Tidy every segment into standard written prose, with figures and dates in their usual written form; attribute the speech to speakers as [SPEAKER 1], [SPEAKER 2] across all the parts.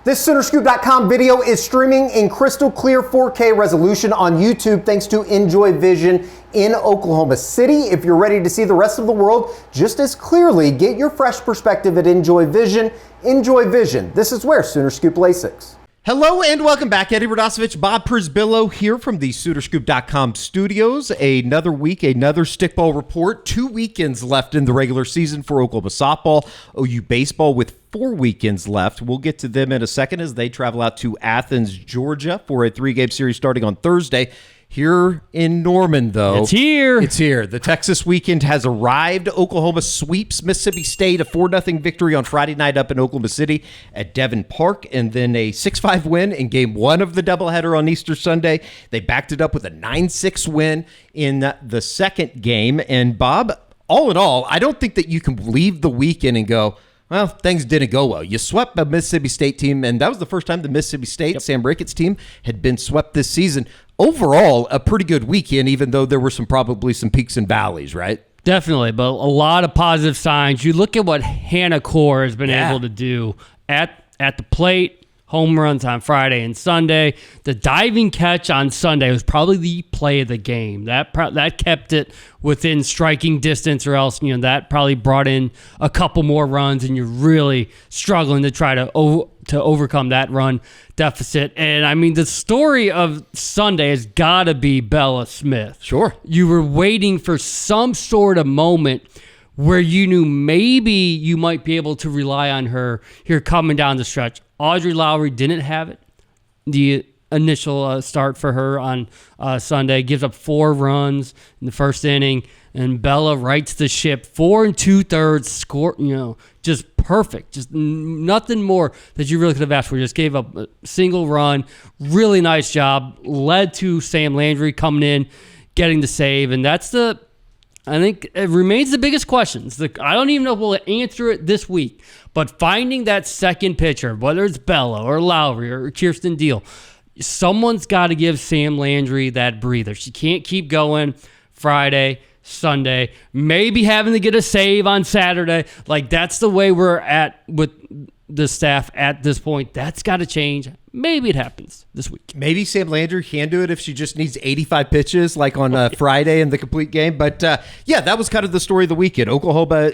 [SPEAKER 1] This SoonerScoop.com video is streaming in crystal clear 4K resolution on YouTube thanks to Enjoy Vision in Oklahoma City. If you're ready to see the rest of the world just as clearly, get your fresh perspective at Enjoy Vision. Enjoy Vision. This is where Sooner Scoop LASIX.
[SPEAKER 2] Hello and welcome back. Eddie Radosevich, Bob Przybylo here from the SoonerScoop.com studios. Another week, another Stickball report. 2 weekends left in the regular season for Oklahoma softball. OU baseball with 4 weekends left. We'll get to them in a second as they travel out to Athens, Georgia for a 3-game series starting on Thursday. Here in Norman, though.
[SPEAKER 3] It's here.
[SPEAKER 2] It's here. The Texas weekend has arrived. Oklahoma sweeps Mississippi State, a 4-0 victory on Friday night up in Oklahoma City at Devon Park, and then a 6-5 win in Game 1 of the doubleheader on Easter Sunday. They backed it up with a 9-6 win in the second game. And, Bob, all in all, I don't think that you can leave the weekend and go, well, things didn't go well. You swept the Mississippi State team, and that was the first time the Mississippi State, Sam Ricketts team, had been swept this season. Overall, a pretty good weekend, even though there were probably some peaks and valleys, right?
[SPEAKER 3] Definitely, but a lot of positive signs. You look at what Hannah Core has been able to do at the plate, home runs on Friday and Sunday. The diving catch on Sunday was probably the play of the game. That kept it within striking distance, or else that probably brought in a couple more runs, and you're really struggling to try to overcome that run deficit. And I mean, the story of Sunday has got to be Bella Smith.
[SPEAKER 2] Sure.
[SPEAKER 3] You were waiting for some sort of moment where you knew maybe you might be able to rely on her here coming down the stretch. Audrey Lowry didn't have it. The initial start for her on Sunday gives up 4 runs in the first inning, and Bella rights the ship. 4 2/3 score, just perfect. Just nothing more that you really could have asked for. Just gave up a single run. Really nice job. Led to Sam Landry coming in, getting the save, and I think it remains the biggest question. I don't even know if we'll answer it this week, but finding that second pitcher, whether it's Bella or Lowry or Kirsten Deal, someone's got to give Sam Landry that breather. She can't keep going Friday, Sunday, maybe having to get a save on Saturday. That's the way we're at with the staff at this point. That's got to change. Maybe it happens this week.
[SPEAKER 2] Maybe Sam Landry can do it if she just needs 85 pitches like on Friday in the complete game. But, that was kind of the story of the weekend. Oklahoma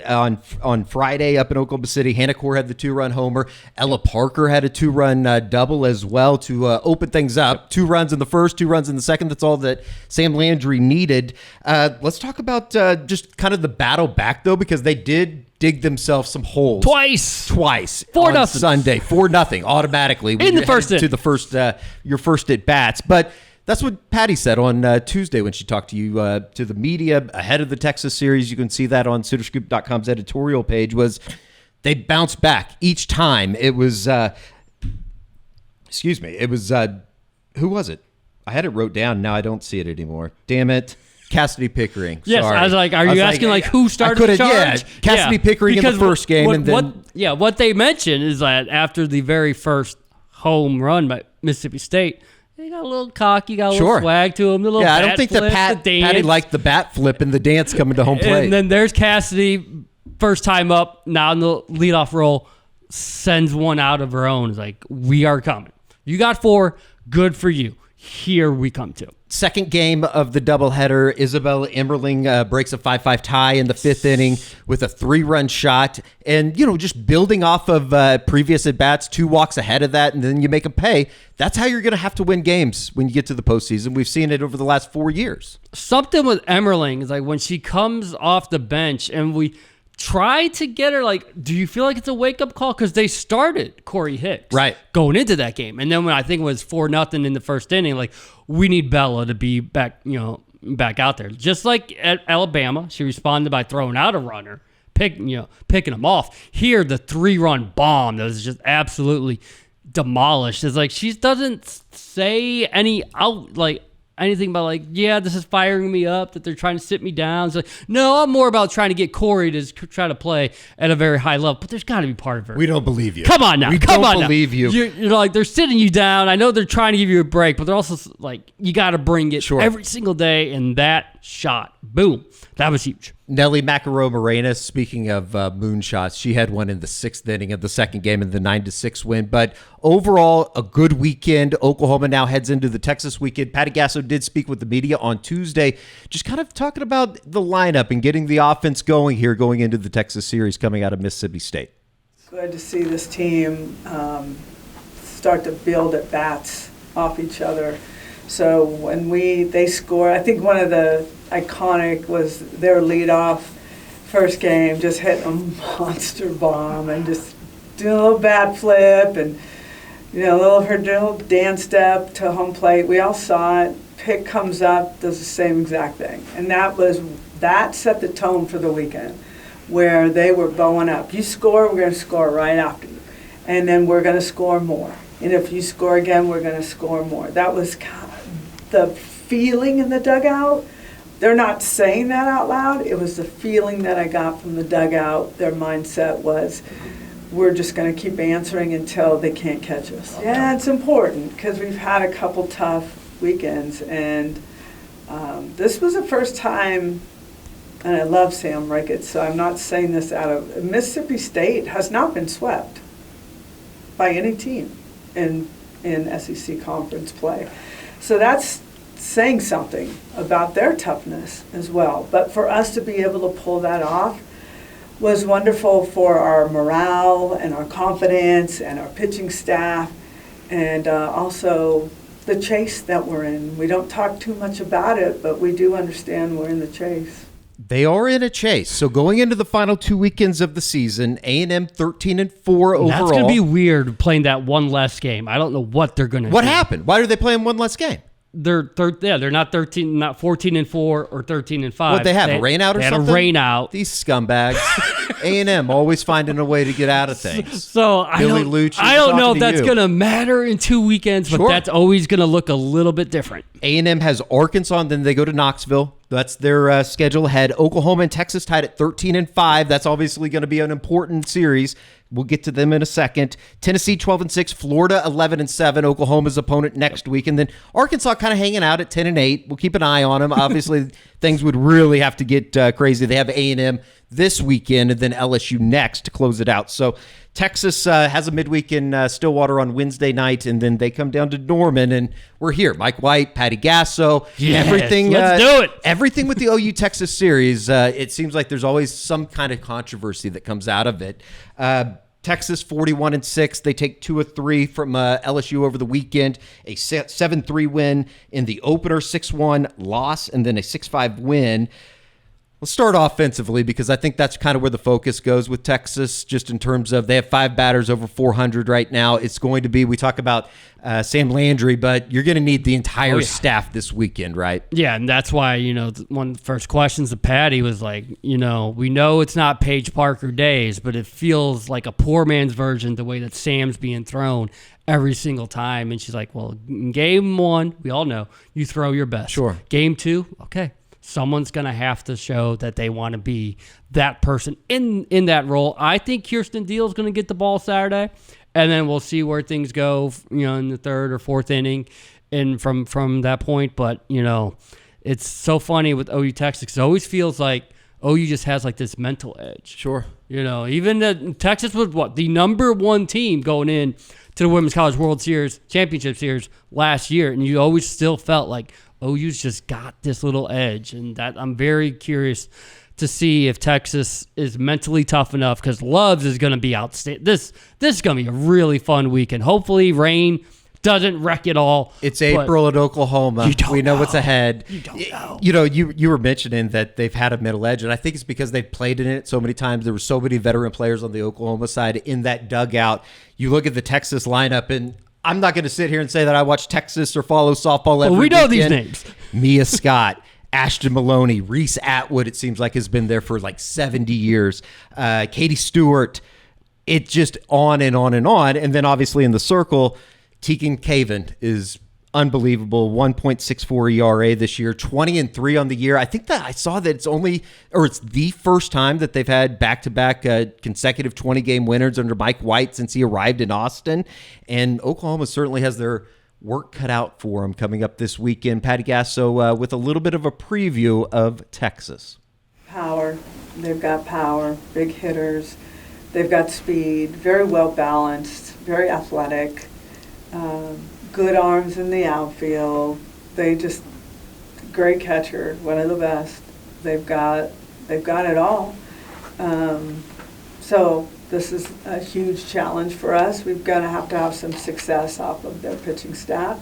[SPEAKER 2] on Friday up in Oklahoma City. Hannah Core had the 2-run homer. Ella Parker had a 2-run double as well to open things up. 2 runs in the first, 2 runs in the second. That's all that Sam Landry needed. Let's talk about just kind of the battle back, though, because they did dig themselves some holes.
[SPEAKER 3] Twice.
[SPEAKER 2] 4-0. Sunday. 4-0 automatically.
[SPEAKER 3] In the first
[SPEAKER 2] to the first your first at bats. But that's what Patty said on Tuesday when she talked to you to the media ahead of the Texas series. You can see that on SoonerScoop.com's editorial page. Was they bounced back each time. It was who was it? I had it wrote down. Now I don't see it anymore. Damn it. Cassidy Pickering.
[SPEAKER 3] Yes,
[SPEAKER 2] sorry.
[SPEAKER 3] I was like, are you asking who started the charge?
[SPEAKER 2] Yeah, Cassidy Pickering because in the first game.
[SPEAKER 3] What they mentioned is that after the very first home run by Mississippi State, they got a little cocky, got a little swag to them.
[SPEAKER 2] I don't think that Patty liked the bat flip and the dance coming to home plate.
[SPEAKER 3] And then there's Cassidy, first time up, now in the leadoff role, sends one out of her own. It's like, we are coming. You got 4, good for you. Here we come to.
[SPEAKER 2] Second game of the doubleheader, Isabella Emmerling breaks a 5-5 tie in the 5th inning with a 3-run shot. And, just building off of previous at-bats, 2 walks ahead of that, and then you make them pay. That's how you're going to have to win games when you get to the postseason. We've seen it over the last 4 years.
[SPEAKER 3] Something with Emmerling is like when she comes off the bench and we try to get her, do you feel like it's a wake-up call? Because they started Corey Hicks going into that game. And then when I think it was 4-0 in the first inning, we need Bella to be back, back out there. Just like at Alabama, she responded by throwing out a runner, picking them off. Here, the 3-run bomb that was just absolutely demolished. It's like she doesn't say anything about this is firing me up, that they're trying to sit me down. It's like, no, I'm more about trying to get Corey to try to play at a very high level. But there's got to be part of her.
[SPEAKER 2] We don't believe you.
[SPEAKER 3] Come on now.
[SPEAKER 2] We don't believe you.
[SPEAKER 3] You're they're sitting you down. I know they're trying to give you a break, but they're also you got to bring it every single day. And that shot, boom, that was huge.
[SPEAKER 2] Nelly Macaroni-Morena, speaking of moonshots, she had one in the 6th inning of the second game in the 9-6 win. But overall, a good weekend. Oklahoma now heads into the Texas weekend. Patty Gasso did speak with the media on Tuesday, just kind of talking about the lineup and getting the offense going here going into the Texas series coming out of Mississippi State.
[SPEAKER 4] It's good to see this team start to build at bats off each other. So when they score, I think one of the iconic was their leadoff first game, just hitting a monster bomb and just doing a little bat flip and her little dance step to home plate. We all saw it. Pick comes up, does the same exact thing, and that set the tone for the weekend, where they were bowing up. You score, we're going to score right after you, and then we're going to score more. And if you score again, we're going to score more. That was kind of the feeling in the dugout. They're not saying that out loud. It was the feeling that I got from the dugout. Their mindset was, we're just going to keep answering until they can't catch us. Yeah, it's important because we've had a couple tough weekends. And this was the first time, and I love Sam Ricketts, so I'm not saying this out of, Mississippi State has not been swept by any team in SEC conference play. So that's saying something about their toughness as well. But for us to be able to pull that off was wonderful for our morale and our confidence and our pitching staff, and also the chase that we're in. We don't talk too much about it, but we do understand we're in the chase.
[SPEAKER 2] They are in a chase. So going into the final 2 weekends of the season, A&M 13-4 overall.
[SPEAKER 3] That's going to be weird playing that one less game. I don't know what they're going to do.
[SPEAKER 2] What happened? Why are they playing one less game?
[SPEAKER 3] They're not 14-4 or 13-5.
[SPEAKER 2] What they have, a rain out or something?
[SPEAKER 3] They had a rain out.
[SPEAKER 2] These scumbags. A&M always finding a way to get out of things.
[SPEAKER 3] So I don't know if that's going to matter in 2 weekends, but that's always going to look a little bit different.
[SPEAKER 2] A&M has Arkansas, and then they go to Knoxville. That's their schedule ahead. Oklahoma and Texas tied at 13-5. That's obviously going to be an important series. We'll get to them in a second. Tennessee 12-6, Florida 11-7, Oklahoma's opponent next week, and then Arkansas kind of hanging out at 10-8. We'll keep an eye on them. Obviously, things would really have to get crazy. They have A&M this weekend, and then LSU next to close it out. So Texas has a midweek in Stillwater on Wednesday night, and then they come down to Norman, and we're here. Mike White, Patty Gasso, everything.
[SPEAKER 3] Let's do it.
[SPEAKER 2] Everything with the OU Texas series. It seems like there's always some kind of controversy that comes out of it. Texas 41-6. They take 2 of 3 from LSU over the weekend. A 7-3 win in the opener, 6-1 loss, and then a 6-5 win. Let's start offensively because I think that's kind of where the focus goes with Texas, just in terms of they have 5 batters over 400 right now. It's going to be, we talk about Sam Landry, but you're going to need the entire staff this weekend, right?
[SPEAKER 3] Yeah, and that's why, one of the first questions to Patty was like, we know it's not Paige Parker days, but it feels like a poor man's version the way that Sam's being thrown every single time. And she's like, well, in game 1, we all know, you throw your best.
[SPEAKER 2] Sure.
[SPEAKER 3] Game 2, okay. Someone's going to have to show that they want to be that person in that role. I think Kirsten Deal's going to get the ball Saturday, and then we'll see where things go, in the 3rd or 4th inning and from that point. But, it's so funny with OU Texas because it always feels like OU just has like this mental edge.
[SPEAKER 2] Sure.
[SPEAKER 3] Even Texas was the number 1 team going in to the Women's College World Series, Championship Series last year, and you always still felt like OU's just got this little edge, and that I'm very curious to see if Texas is mentally tough enough because Loves is going to be outstanding. This is going to be a really fun weekend. Hopefully rain doesn't wreck it all.
[SPEAKER 2] It's April at Oklahoma. We know what's ahead.
[SPEAKER 3] You don't know.
[SPEAKER 2] You were mentioning that they've had a middle edge, and I think it's because they've played in it so many times. There were so many veteran players on the Oklahoma side in that dugout. You look at the Texas lineup, and I'm not going to sit here and say that I watch Texas or follow softball every
[SPEAKER 3] we know
[SPEAKER 2] weekend.
[SPEAKER 3] These names.
[SPEAKER 2] Mia Scott, Ashton Maloney, Reese Atwood, it seems like has been there for like 70 years. Katie Stewart. It just on and on and on. And then obviously in the circle, Tegan Caven is unbelievable. 1.64 ERA this year, 20-3 on the year. I think that I saw that it's the first time that they've had back-to-back consecutive 20-game winners under Mike White since he arrived in Austin. And Oklahoma certainly has their work cut out for them coming up this weekend. Patty Gasso with a little bit of a preview of Texas.
[SPEAKER 4] Power. They've got power, big hitters. They've got speed, very well balanced, very athletic, good arms in the outfield. Great catcher, one of the best. They've got it all. So this is a huge challenge for us. We're going to have some success off of their pitching staff,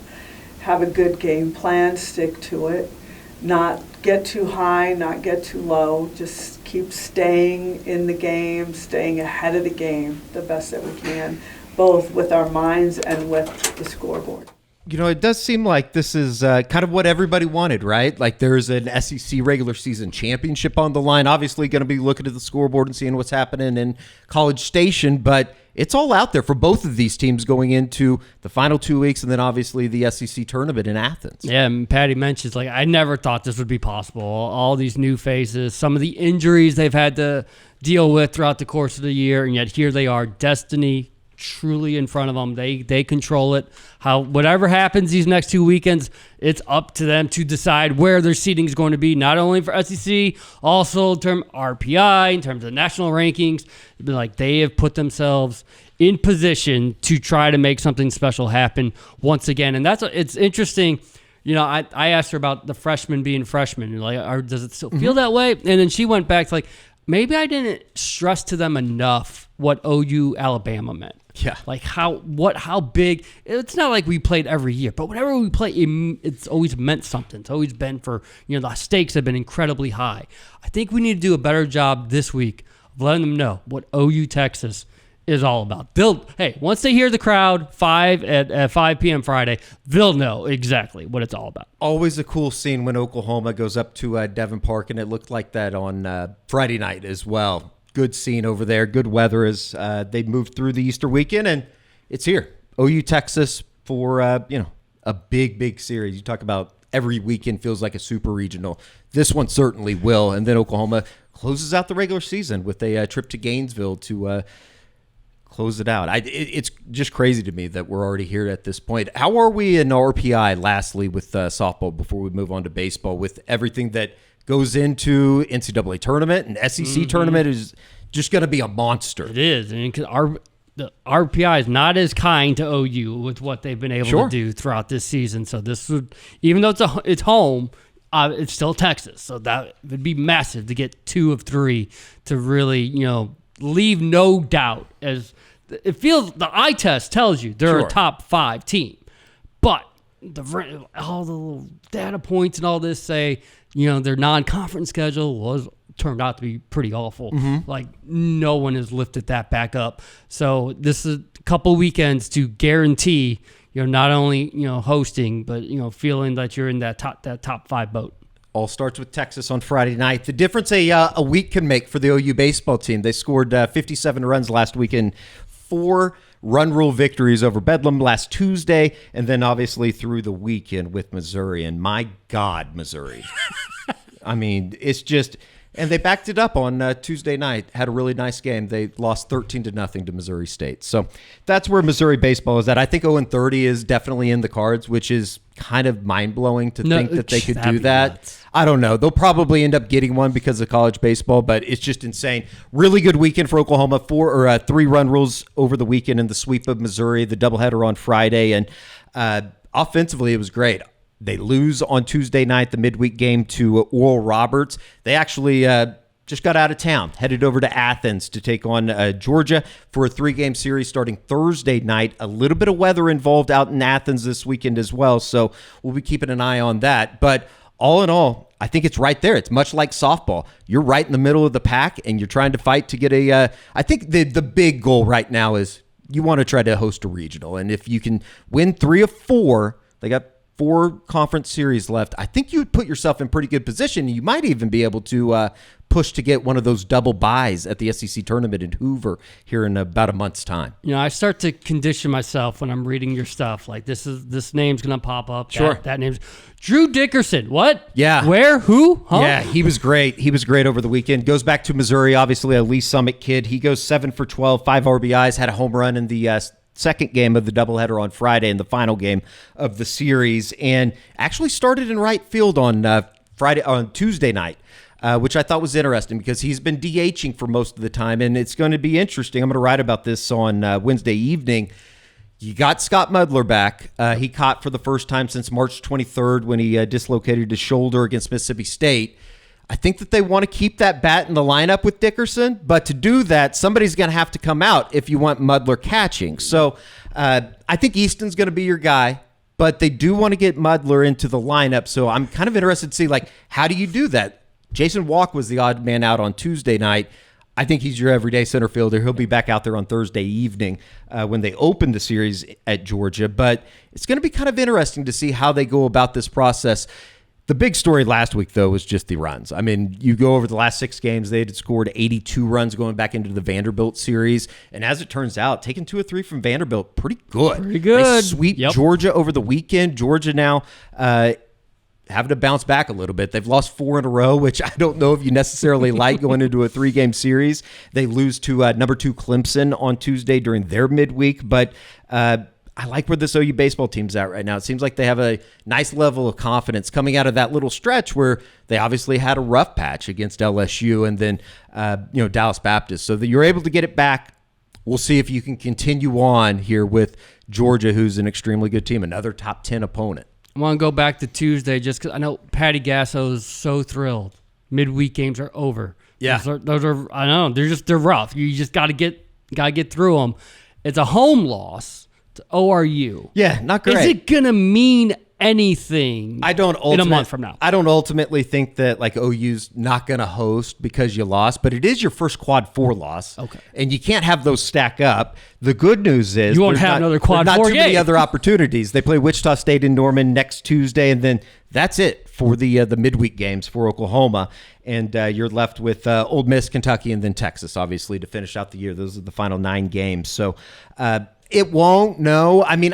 [SPEAKER 4] have a good game plan, stick to it, not get too high, not get too low, just keep staying in the game, staying ahead of the game the best that we can, both with our minds and with the scoreboard.
[SPEAKER 2] You know, it does seem like this is kind of what everybody wanted, right? Like there's an SEC regular season championship on the line. Obviously going to be looking at the scoreboard and seeing what's happening in College Station, but it's all out there for both of these teams going into the final 2 weeks and then obviously the SEC tournament in Athens.
[SPEAKER 3] Yeah, and Patty mentions, like, I never thought this would be possible. All these new faces, some of the injuries they've had to deal with throughout the course of the year, and yet here they are, destiny truly in front of them. They control it. Whatever happens these next 2 weekends, it's up to them to decide where their seating is going to be, not only for SEC, also in terms of RPI, in terms of national rankings. Like, they have put themselves in position to try to make something special happen once again. And it's interesting. You know, I asked her about the freshmen being freshmen. And like, does it still feel that way? And then she went back to like, maybe I didn't stress to them enough what OU Alabama meant.
[SPEAKER 2] Yeah.
[SPEAKER 3] Like how big, it's not like we played every year, but whenever we play, it's always meant something. It's always been for, the stakes have been incredibly high. I think we need to do a better job this week of letting them know what OU Texas is all about. Once they hear the crowd at 5 p.m. Friday, they'll know exactly what it's all about.
[SPEAKER 2] Always a cool scene when Oklahoma goes up to Devon Park, and it looked like that on Friday night as well. Good scene over there. Good weather as they moved through the Easter weekend, and it's here. OU Texas for a big series. You talk about every weekend feels like a super regional. This one certainly will, and then Oklahoma closes out the regular season with a trip to Gainesville to close it out. It's just crazy to me that we're already here at this point. How are we in RPI, lastly, with softball before we move on to baseball, with everything that goes into NCAA tournament and SEC tournament is just going to be a monster.
[SPEAKER 3] It is. I mean, the RPI is not as kind to OU with what they've been able to do throughout this season. So this would, even though it's home, it's still Texas. So that would be massive to get 2 of 3 to really, leave no doubt. As it feels, the eye test tells you they're a top 5 team, but all the little data points and all this say, their non-conference schedule turned out to be pretty awful. Like, no one has lifted that back up. So this is a couple weekends to guarantee, not only, hosting, but, feeling that you're in that top 5 boat.
[SPEAKER 2] All starts with Texas on Friday night. The difference a week can make for the OU baseball team. They scored 57 runs last week in 4 run rule victories over Bedlam last Tuesday, and then obviously through the weekend with Missouri. And my God, Missouri. I mean, it's just, and they backed it up on Tuesday night, had a really nice game. They lost 13-0 to Missouri State. So that's where Missouri baseball is at. I think 0-30 is definitely in the cards, which is kind of mind-blowing to think that they could do that.
[SPEAKER 3] Nuts.
[SPEAKER 2] I don't know. They'll probably end up getting one because of college baseball, but it's just insane. Really good weekend for Oklahoma. 3 run rules over the weekend in the sweep of Missouri, the doubleheader on Friday, and offensively it was great. They lose on Tuesday night, the midweek game to Oral Roberts. They actually just got out of town, headed over to Athens to take on Georgia for a 3-game series starting Thursday night. A little bit of weather involved out in Athens this weekend as well, so we'll be keeping an eye on that. But all in all, I think it's right there. It's much like softball. You're right in the middle of the pack, and you're trying to fight to get I think the big goal right now is you want to try to host a regional, and if you can win 3 of 4, they got 4 conference series left, I think you would put yourself in pretty good position. You might even be able to push to get one of those double buys at the SEC tournament in Hoover here in about a month's time.
[SPEAKER 3] I start to condition myself when I'm reading your stuff. Like, this name's going to pop up.
[SPEAKER 2] Sure.
[SPEAKER 3] That name's Drew Dickerson. What?
[SPEAKER 2] Yeah.
[SPEAKER 3] Where? Who? Huh?
[SPEAKER 2] Yeah, he was great. He was great over the weekend. Goes back to Missouri, obviously a Lee Summit kid. He goes 7 for 12, 5 RBIs, had a home run in the second game of the doubleheader on Friday and the final game of the series, and actually started in right field on Tuesday night. which I thought was interesting because he's been DHing for most of the time, and it's going to be interesting. I'm going to write about this on Wednesday evening. You got Scott Mudler back. He caught for the first time since March 23rd when he dislocated his shoulder against Mississippi State. I think that they want to keep that bat in the lineup with Dickerson, but to do that, somebody's going to have to come out if you want Mudler catching. So I think Easton's going to be your guy, but they do want to get Mudler into the lineup. So I'm kind of interested to see, like, how do you do that? Jason Walk was the odd man out on Tuesday night. I think he's your everyday center fielder. He'll be back out there on Thursday evening when they open the series at Georgia. But it's going to be kind of interesting to see how they go about this process. The big story last week, though, was just the runs. I mean, you go over the last 6 games, they had scored 82 runs going back into the Vanderbilt series. And as it turns out, taking 2 or 3 from Vanderbilt, pretty good.
[SPEAKER 3] Pretty good.
[SPEAKER 2] They sweep Georgia over the weekend. Georgia now having to bounce back a little bit. They've lost 4 in a row, which I don't know if you necessarily like going into a 3-game series. They lose to number 2 Clemson on Tuesday during their midweek, but I like where this OU baseball team's at right now. It seems like they have a nice level of confidence coming out of that little stretch where they obviously had a rough patch against LSU and then Dallas Baptist. So that you're able to get it back. We'll see if you can continue on here with Georgia, who's an extremely good team, another top 10 opponent.
[SPEAKER 3] I want to go back to Tuesday just because I know Patty Gasso is so thrilled. Midweek games are over.
[SPEAKER 2] Yeah,
[SPEAKER 3] those are I know they're rough. You just got to get through them. It's a home loss to ORU.
[SPEAKER 2] Yeah, not great.
[SPEAKER 3] Is it gonna mean anything? In a month from now.
[SPEAKER 2] I don't ultimately think that like OU's not going to host because you lost, but it is your first quad 4 loss.
[SPEAKER 3] Okay,
[SPEAKER 2] and you can't have those stack up. The good news is
[SPEAKER 3] you won't have another quad 4
[SPEAKER 2] not too
[SPEAKER 3] game.
[SPEAKER 2] many other opportunities. They play Wichita State in Norman next Tuesday, and then that's it for the midweek games for Oklahoma. And you're left with Ole Miss, Kentucky, and then Texas, obviously, to finish out the year. Those are the final 9 games. So it won't. No, I mean,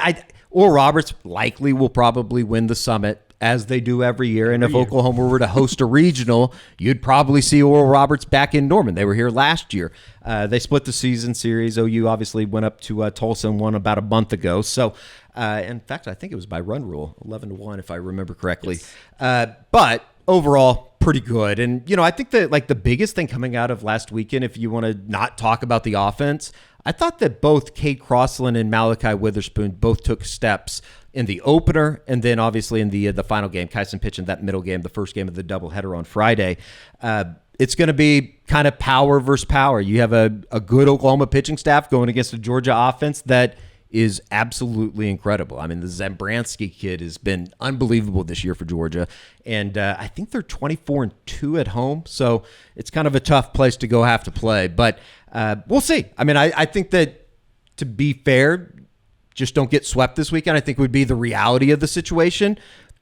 [SPEAKER 2] Oral Roberts likely will probably win the Summit, as they do every year. And if Oklahoma were to host a regional, you'd probably see Oral Roberts back in Norman. They were here last year. They split the season series. OU obviously went up to Tulsa and won about a month ago. So, in fact, I think it was by run rule, 11-1, if I remember correctly. Yes. But overall, pretty good. And, I think that like the biggest thing coming out of last weekend, if you want to not talk about the offense, I thought that both Cade Crossland and Malachi Witherspoon both took steps in the opener and then obviously in the final game. Kyson pitched in that middle game, the first game of the doubleheader on Friday. It's going to be kind of power versus power. You have a good Oklahoma pitching staff going against a Georgia offense that is absolutely incredible. I mean, the Zambransky kid has been unbelievable this year for Georgia, and I think they're 24-2 at home, so it's kind of a tough place to go have to play, but we'll see. I mean, I think that, to be fair, just don't get swept this weekend, I think would be the reality of the situation.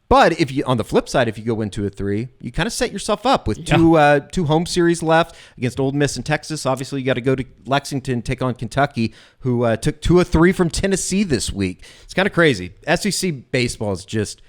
[SPEAKER 2] But if you, on the flip side, if you go into a 3, you kind of set yourself up with two home series left against Ole Miss and Texas. Obviously, you got to go to Lexington, take on Kentucky, who took 2 of 3 from Tennessee this week. It's kind of crazy. SEC baseball is just,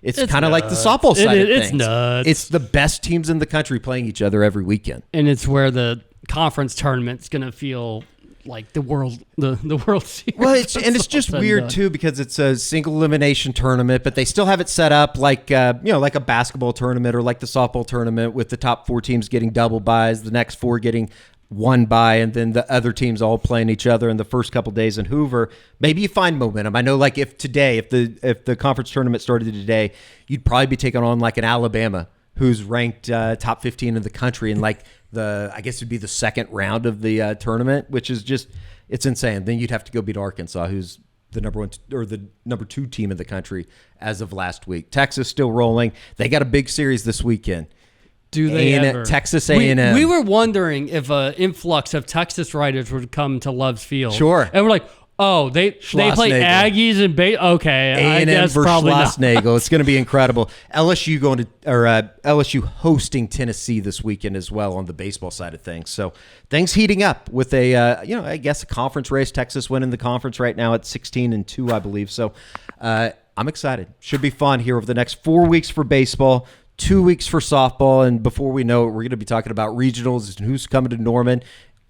[SPEAKER 2] it's kind of like the softball side of things.
[SPEAKER 3] It's nuts.
[SPEAKER 2] It's the best teams in the country playing each other every weekend.
[SPEAKER 3] And it's where the conference tournament's going to feel like the World Series.
[SPEAKER 2] Well, it's just weird too because it's a single elimination tournament, but they still have it set up like like a basketball tournament or like the softball tournament with the top 4 teams getting double byes, the next 4 getting 1 bye, and then the other teams all playing each other in the first couple days in Hoover. Maybe you find momentum. I know, like if the conference tournament started today, you'd probably be taking on like an Alabama who's ranked top 15 in the country and like I guess it'd be the second round of the tournament, which is just, it's insane. Then you'd have to go beat Arkansas, who's the number 1 or the number 2 team in the country as of last week. Texas still rolling. They got a big series this weekend.
[SPEAKER 3] Do they ever?
[SPEAKER 2] Texas A&M.
[SPEAKER 3] We were wondering if an influx of Texas writers would come to Love's Field.
[SPEAKER 2] Sure.
[SPEAKER 3] And we're like, oh, they play Aggies and okay.
[SPEAKER 2] A&M
[SPEAKER 3] I guess
[SPEAKER 2] versus
[SPEAKER 3] probably not.
[SPEAKER 2] Schlossnagle. It's going to be incredible. LSU hosting Tennessee this weekend as well on the baseball side of things. So things heating up with I guess a conference race. Texas winning the conference right now at 16-2, I believe. So I'm excited. Should be fun here over the next 4 weeks for baseball, 2 weeks for softball, and before we know it, we're going to be talking about regionals and who's coming to Norman.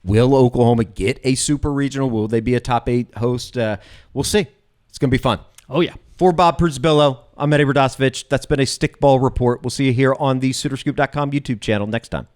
[SPEAKER 2] Will Oklahoma get a super regional? Will they be a top 8 host? We'll see. It's going to be fun.
[SPEAKER 3] Oh, yeah.
[SPEAKER 2] For Bob Przbillo, I'm Eddie Radosevich. That's been a Stickball Report. We'll see you here on the SoonerScoop.com YouTube channel next time.